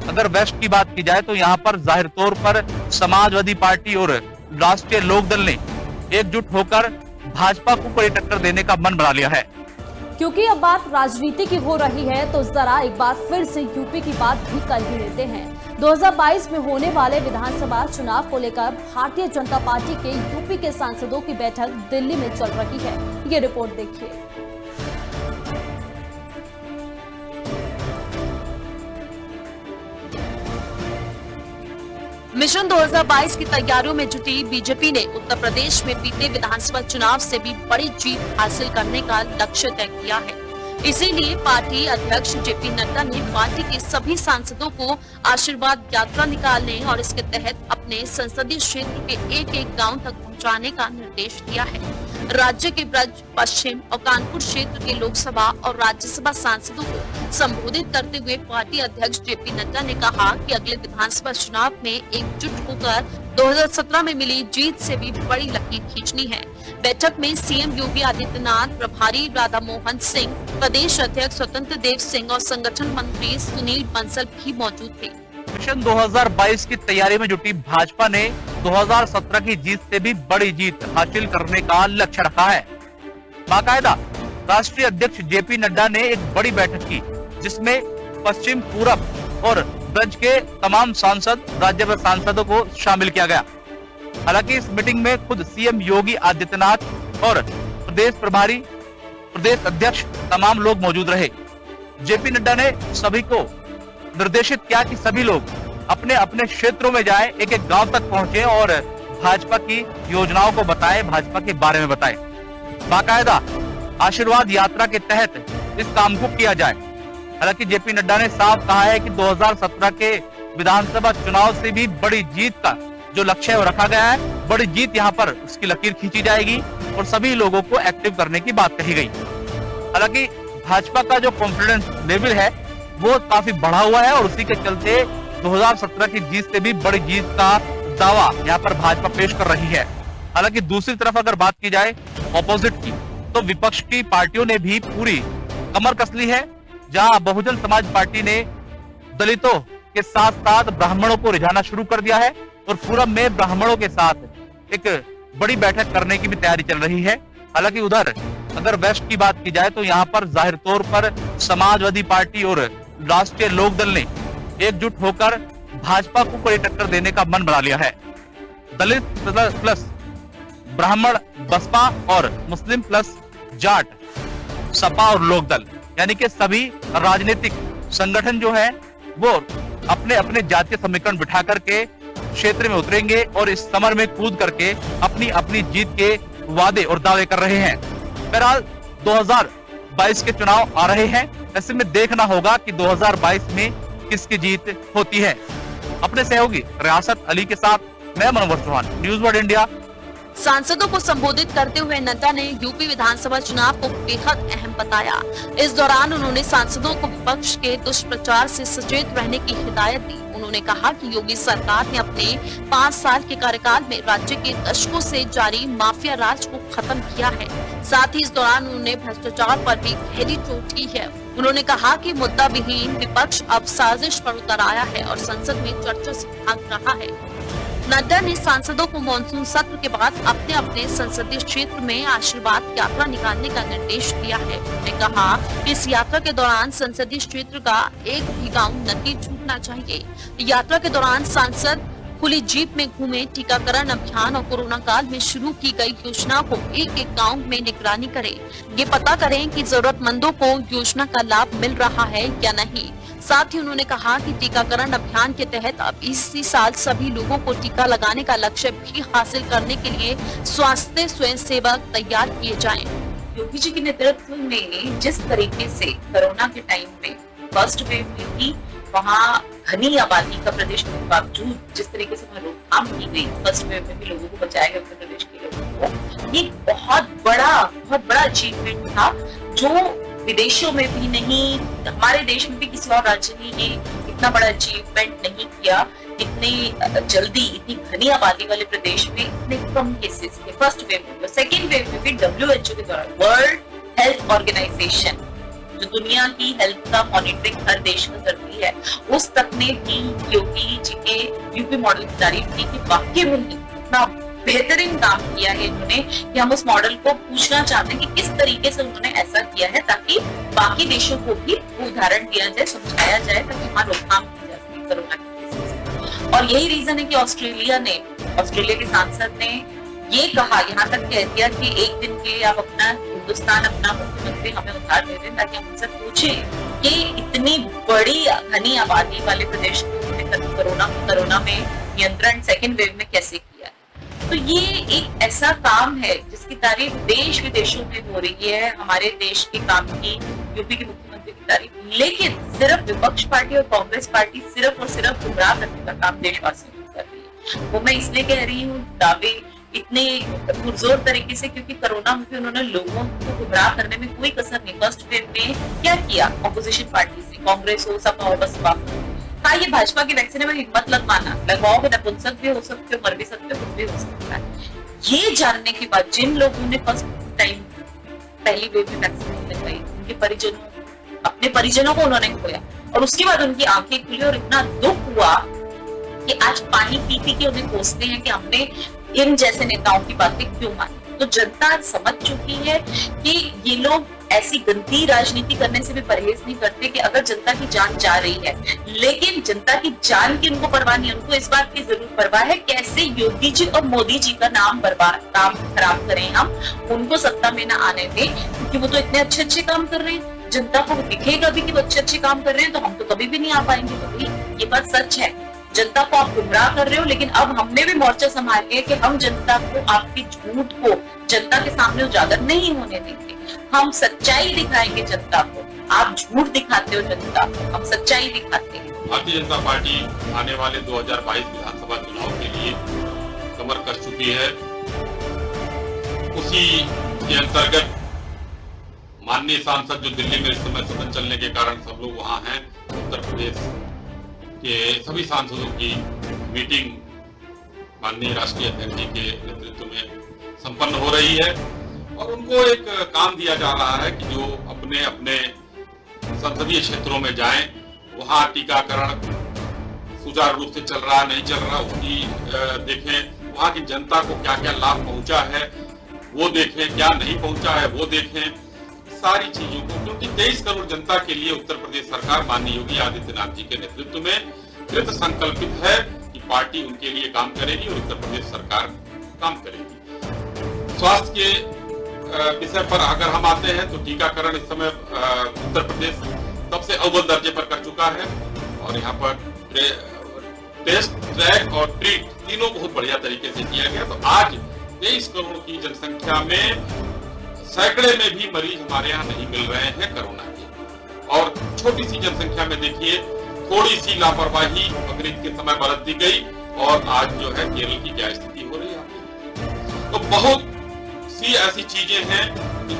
अगर वेस्ट की बात की जाए तो यहाँ पर जाहिर तौर पर समाजवादी पार्टी और राष्ट्रीय लोकदल ने एकजुट होकर भाजपा को कड़ी टक्कर देने का मन बना लिया है। क्योंकि अब बात राजनीति की हो रही है तो जरा एक बार फिर से यूपी की बात भी कर ही लेते हैं। 2022 में होने वाले विधानसभा चुनाव को लेकर भारतीय जनता पार्टी के यूपी के सांसदों की बैठक दिल्ली में चल रही है। ये रिपोर्ट देखिए। मिशन 2022 की तैयारियों में जुटी बीजेपी ने उत्तर प्रदेश में बीते विधानसभा चुनाव से भी बड़ी जीत हासिल करने का लक्ष्य तय किया है। इसीलिए पार्टी अध्यक्ष जेपी नड्डा ने पार्टी के सभी सांसदों को आशीर्वाद यात्रा निकालने और इसके तहत अपने संसदीय क्षेत्र के एक-एक गांव तक पहुंचाने का निर्देश दिया है। राज्य के ब्रज, पश्चिम और कानपुर क्षेत्र के लोकसभा और राज्यसभा सांसदों को संबोधित करते हुए पार्टी अध्यक्ष जेपी नड्डा ने कहा कि अगले विधानसभा चुनाव में एकजुट होकर 2017 में मिली जीत से भी बड़ी लकीर खींचनी है। बैठक में सीएम योगी आदित्यनाथ, प्रभारी राधा मोहन सिंह, प्रदेश अध्यक्ष स्वतंत्र देव सिंह और संगठन मंत्री सुनील बंसल भी मौजूद थे। मिशन 2022 की तैयारी में जुटी भाजपा ने 2017 की जीत से भी बड़ी जीत हासिल करने का लक्ष्य रखा है। बाकायदा राष्ट्रीय अध्यक्ष जेपी नड्डा ने एक बड़ी बैठक की जिसमें पश्चिम, पूरब और ब्रज के तमाम सांसद, राज्यसभा सांसदों को शामिल किया गया। हालांकि इस मीटिंग में खुद सीएम योगी आदित्यनाथ और प्रदेश प्रभारी, प्रदेश अध्यक्ष तमाम लोग मौजूद रहे। जेपी नड्डा ने सभी को निर्देशित किया कि सभी लोग अपने अपने क्षेत्रों में जाएं, एक एक गांव तक पहुंचे और भाजपा की योजनाओं को बताएं, भाजपा के बारे में बताएं। बाकायदा आशीर्वाद यात्रा के तहत इस काम को किया जाए। हालांकि जेपी नड्डा ने साफ कहा है कि 2017 के विधानसभा चुनाव से भी बड़ी जीत का जो लक्ष्य है वो रखा गया है। बड़ी जीत यहाँ पर उसकी लकीर खींची जाएगी और सभी लोगों को एक्टिव करने की बात कही गई। हालांकि भाजपा का जो कॉन्फिडेंस लेवल है वो काफी बढ़ा हुआ है और उसी के चलते 2017 की जीत से भी बड़ी जीत का दावा यहाँ पर भाजपा पेश कर रही है। हालांकि दूसरी तरफ अगर बात की जाए ऑपोजिट की, तो विपक्ष की पार्टियों ने भी पूरी कमर कस ली है। जहां बहुजन समाज पार्टी ने दलितों के साथ साथ ब्राह्मणों को रिझाना शुरू कर दिया है और पूरब में ब्राह्मणों के साथ एक बड़ी बैठक करने की भी तैयारी चल रही है। हालांकि उधर अगर वेस्ट की बात की जाए तो यहाँ पर जाहिर तौर पर समाजवादी पार्टी और राष्ट्रीय लोकदल ने एकजुट होकर भाजपा को कड़ी टक्कर देने का मन बना लिया है। दलित प्लस ब्राह्मण बसपा और मुस्लिम प्लस जाट सपा और लोकदल, यानी कि सभी राजनीतिक संगठन जो है वो अपने अपने जातीय समीकरण बिठा करके क्षेत्र में उतरेंगे और इस समर में कूद करके अपनी अपनी जीत के वादे और दावे कर रहे हैं। बहरहाल 2022 के चुनाव आ रहे हैं, ऐसे में देखना होगा कि 2022 में किसकी जीत होती है। अपने सहयोगी रियासत अली के साथ मैं मनोहर चौहान, न्यूज वर्ल्ड इंडिया। सांसदों को संबोधित करते हुए नड्डा ने यूपी विधानसभा चुनाव को बेहद अहम बताया। इस दौरान उन्होंने सांसदों को विपक्ष के दुष्प्रचार से सचेत रहने की हिदायत दी। उन्होंने कहा कि योगी सरकार ने अपने 5 साल के कार्यकाल में राज्य के दशकों से जारी माफिया राज को खत्म किया है। साथ ही इस दौरान उन्होंने भ्रष्टाचार पर भी गहरी चोट की है। उन्होंने कहा कि मुद्दा विहीन विपक्ष अब साजिश पर उतर आया है और संसद में चर्चा से भाग रहा है। नड्डा ने सांसदों को मानसून सत्र के बाद अपने अपने संसदीय क्षेत्र में आशीर्वाद यात्रा निकालने का निर्देश दिया है। उन्होंने कहा कि इस यात्रा के दौरान संसदीय क्षेत्र का एक भी गांव नहीं छूटना चाहिए। यात्रा के दौरान सांसद खुली जीप में घूमे, टीकाकरण अभियान और कोरोना काल में शुरू की गई योजना को एक एक गाँव में निगरानी करें। ये पता करें कि जरूरतमंदों को योजना का लाभ मिल रहा है या नहीं। साथ ही उन्होंने कहा कि टीकाकरण अभियान के तहत अब इसी साल सभी लोगों को टीका लगाने का लक्ष्य भी हासिल करने के लिए स्वास्थ्य स्वयंसेवक तैयार किए जाएं। योगी जी के नेतृत्व में जिस तरीके से कोरोना के टाइम में फर्स्ट वेव में भी वहाँ घनी आबादी का प्रदेश के बावजूद जिस तरीके से वहाँ रोकथाम की गई, फर्स्ट वेव में भी लोगों को बचाया गया, उत्तर प्रदेश के लोगों को, ये बहुत बड़ा अचीवमेंट था जो विदेशों में भी नहीं, हमारे देश में भी किसी और राज्य ने ये इतना बड़ा अचीवमेंट नहीं किया। इतनी जल्दी इतनी घनी आबादी वाले प्रदेश में इतने कम केसेस थे फर्स्ट वेव में। सेकेंड वेव में भी WHO के द्वारा, वर्ल्ड हेल्थ ऑर्गेनाइजेशन जो दुनिया की हेल्थ का मॉनिटरिंग हर देश में करती है, उस तक ने भी योगी जी के यूपी मॉडल की तारीफ की कि वाकई में इतना बेहतरीन काम किया है इन्होंने कि हम उस मॉडल को पूछना चाहते हैं कि किस तरीके से उन्होंने ऐसा किया है, ताकि बाकी देशों को भी उदाहरण दिया जाए, समझाया जाए, ताकि वहां रोकथाम की जा सके कोरोना की। और यही रीजन है कि ऑस्ट्रेलिया के सांसद ने ये कहा, यहाँ तक कह दिया कि एक दिन के लिए आप अपना हिंदुस्तान, अपना मुख्यमंत्री हमें उधार दे दें, ताकि हम उनसे पूछें कि इतनी बड़ी घनी आबादी वाले प्रदेश को कोरोना में नियंत्रण सेकेंड वेव में कैसे किया। तो ये एक ऐसा काम है जिसकी तारीफ देश विदेशों में हो रही है, हमारे देश के काम की, यूपी के मुख्यमंत्री की तारीफ, लेकिन सिर्फ विपक्ष पार्टी और कांग्रेस पार्टी सिर्फ और सिर्फ गुमराह करने का काम देशवासियों को कर रही है। वो मैं इसलिए कह रही हूँ दावे इतने पुरजोर तरीके से, क्योंकि कोरोना में भी उन्होंने लोगों को गुमराह करने में कोई कसर नहीं। फर्स्ट वेव में क्या किया ऑपोजिशन पार्टी से, कांग्रेस हो, सपा हो, बसपा कहा ये भाजपा की वैक्सीन में हिम्मत लगवाना, लगाओ कि नपुंसक भी हो सकते हो, मर भी सकते हो, कुछ भी हो सकता है। ये जानने के बाद जिन लोगों ने फर्स्ट टाइम पहली वेव में वैक्सीन लगाई, उनके परिजनों, अपने परिजनों को उन्होंने खोया, और उसके बाद उनकी आंखें खुली और इतना दुख हुआ कि आज पानी पी पी के उन्हें कोसते हैं कि हमने इन जैसे नेताओं की बातें क्यों मानी। तो जनता समझ चुकी है कि ये लोग ऐसी गंदी राजनीति करने से भी परहेज नहीं करते कि अगर जनता की जान जा रही है, लेकिन जनता की जान की उनको परवाह नहीं, उनको इस बात की जरूर परवाह है कैसे योगी जी और मोदी जी का नाम खराब करें, हम उनको सत्ता में न आने दें, क्योंकि वो तो इतने अच्छे अच्छे काम कर रहे हैं। जनता को दिखेगा भी कि वो अच्छे अच्छे काम कर रहे हैं, तो हम तो कभी भी नहीं आ पाएंगे। तो ये बात सच है, जनता को आप गुमराह कर रहे हो, लेकिन अब हमने भी मोर्चा संभाल लिया कि हम जनता को, आपकी झूठ को जनता के सामने उजागर नहीं होने देंगे। हम सच्चाई दिखाएंगे जनता को, आप झूठ दिखाते हो जनता को, हम सच्चाई दिखाते हैं। भारतीय जनता पार्टी आने वाले 2022 विधानसभा चुनाव के लिए कमर कस चुकी है। उसी के अंतर्गत माननीय सांसद जो दिल्ली में इस समय सदन चलने के कारण सब लोग वहां हैं, उत्तर प्रदेश के सभी सांसदों की मीटिंग माननीय राष्ट्रीय अध्यक्ष जी के नेतृत्व में संपन्न हो रही है, और उनको एक काम दिया जा रहा है कि जो अपने अपने संसदीय क्षेत्रों में जाएं, वहां टीकाकरण सुचारू रूप से चल रहा नहीं चल रहा उसकी देखें, वहां की जनता को क्या क्या लाभ पहुंचा है वो देखें, क्या नहीं पहुंचा है वो देखें, सारी चीजों को, क्योंकि 23 करोड़ जनता के लिए उत्तर प्रदेश सरकार माननीय योगी आदित्यनाथ जी के नेतृत्व में कृत संकल्पित है कि पार्टी उनके लिए काम करेगी और उत्तर प्रदेश सरकार काम करेगी। स्वास्थ्य के विषय पर अगर हम आते हैं तो टीकाकरण इस समय उत्तर प्रदेश सबसे अव्वल दर्जे पर कर चुका है, और यहाँ पर टेस्ट, ट्रैक और ट्रीट तीनों बहुत बढ़िया तरीके से किया गया। तो आज 23 करोड़ की जनसंख्या में सैकड़े में भी मरीज हमारे यहाँ नहीं मिल रहे हैं कोरोना के, और छोटी सी जनसंख्या में देखिए थोड़ी सी लापरवाही बकरीद के समय बरत दी गई, और आज जो है केरल की क्या स्थिति हो रही है। तो बहुत सी ऐसी चीजें हैं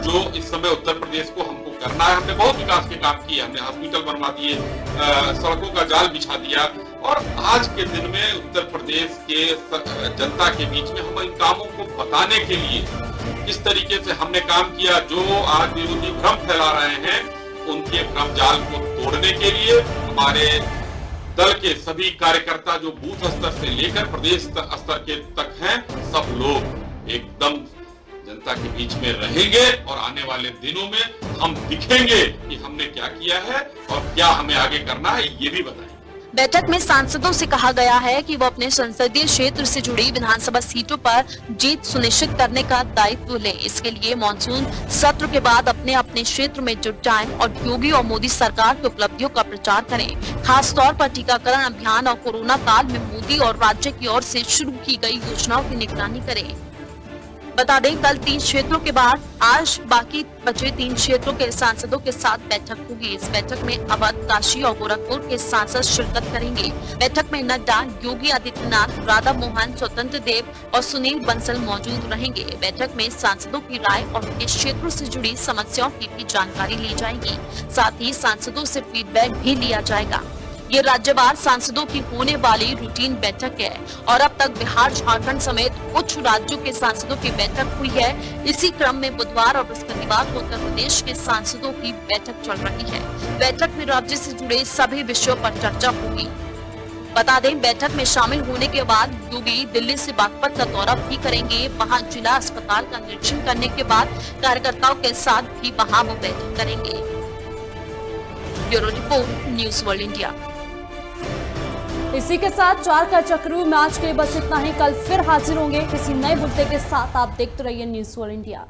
जो इस समय उत्तर प्रदेश को हमको करना है। हमने बहुत विकास के काम किए, हमने हॉस्पिटल बनवा दिए, सड़कों का जाल बिछा दिया, और आज के दिन में उत्तर प्रदेश के जनता के बीच में हम इन कामों को बताने के लिए किस तरीके से हमने काम किया, जो आज विरोधी भ्रम फैला रहे हैं उनके भ्रम जाल को तोड़ने के लिए हमारे दल के सभी कार्यकर्ता जो बूथ स्तर से लेकर प्रदेश स्तर के तक हैं, सब लोग एकदम जनता के बीच में रहेंगे, और आने वाले दिनों में हम दिखेंगे कि हमने क्या किया है और क्या हमें आगे करना है, ये भी बताएंगे। बैठक में सांसदों से कहा गया है कि वो अपने संसदीय क्षेत्र से जुड़ी विधानसभा सीटों पर जीत सुनिश्चित करने का दायित्व लें। इसके लिए मानसून सत्र के बाद अपने अपने क्षेत्र में जुट जाएं और योगी और मोदी सरकार की उपलब्धियों का प्रचार करें। खास तौर पर टीकाकरण अभियान और कोरोना काल में मोदी और राज्य की ओर से शुरू की गई योजनाओं की निगरानी करें। बता दें, कल 3 क्षेत्रों के बाद आज बाकी बचे 3 क्षेत्रों के सांसदों के साथ बैठक होगी। इस बैठक में अवध, काशी और गोरखपुर के सांसद शिरकत करेंगे। बैठक में नड्डा, योगी आदित्यनाथ, राधा मोहन, स्वतंत्र देव और सुनील बंसल मौजूद रहेंगे। बैठक में सांसदों की राय और उनके क्षेत्रों से जुड़ी समस्याओं की भी जानकारी ली जाएगी। साथ ही सांसदों से फीडबैक भी लिया जाएगा। ये राज्यवार सांसदों की होने वाली रूटीन बैठक है और अब तक बिहार, झारखंड समेत कुछ राज्यों के सांसदों की बैठक हुई है। इसी क्रम में बुधवार और बृहस्पतिवार को उत्तर प्रदेश के सांसदों की बैठक चल रही है। बैठक में राज्य से जुड़े सभी विषयों पर चर्चा होगी। बता दें, बैठक में शामिल होने के बाद योगी दिल्ली से बागपत का दौरा भी करेंगे। वहां जिला अस्पताल का निरीक्षण करने के बाद कार्यकर्ताओं के साथ भी वहां वो बैठक करेंगे। Bureau report, news world India. इसी के साथ 4 का चक्रू में आज के लिए बस इतना ही। कल फिर हाजिर होंगे किसी नए मुद्दे के साथ। आप देखते रहिए न्यूज़ वर्ल्ड इंडिया।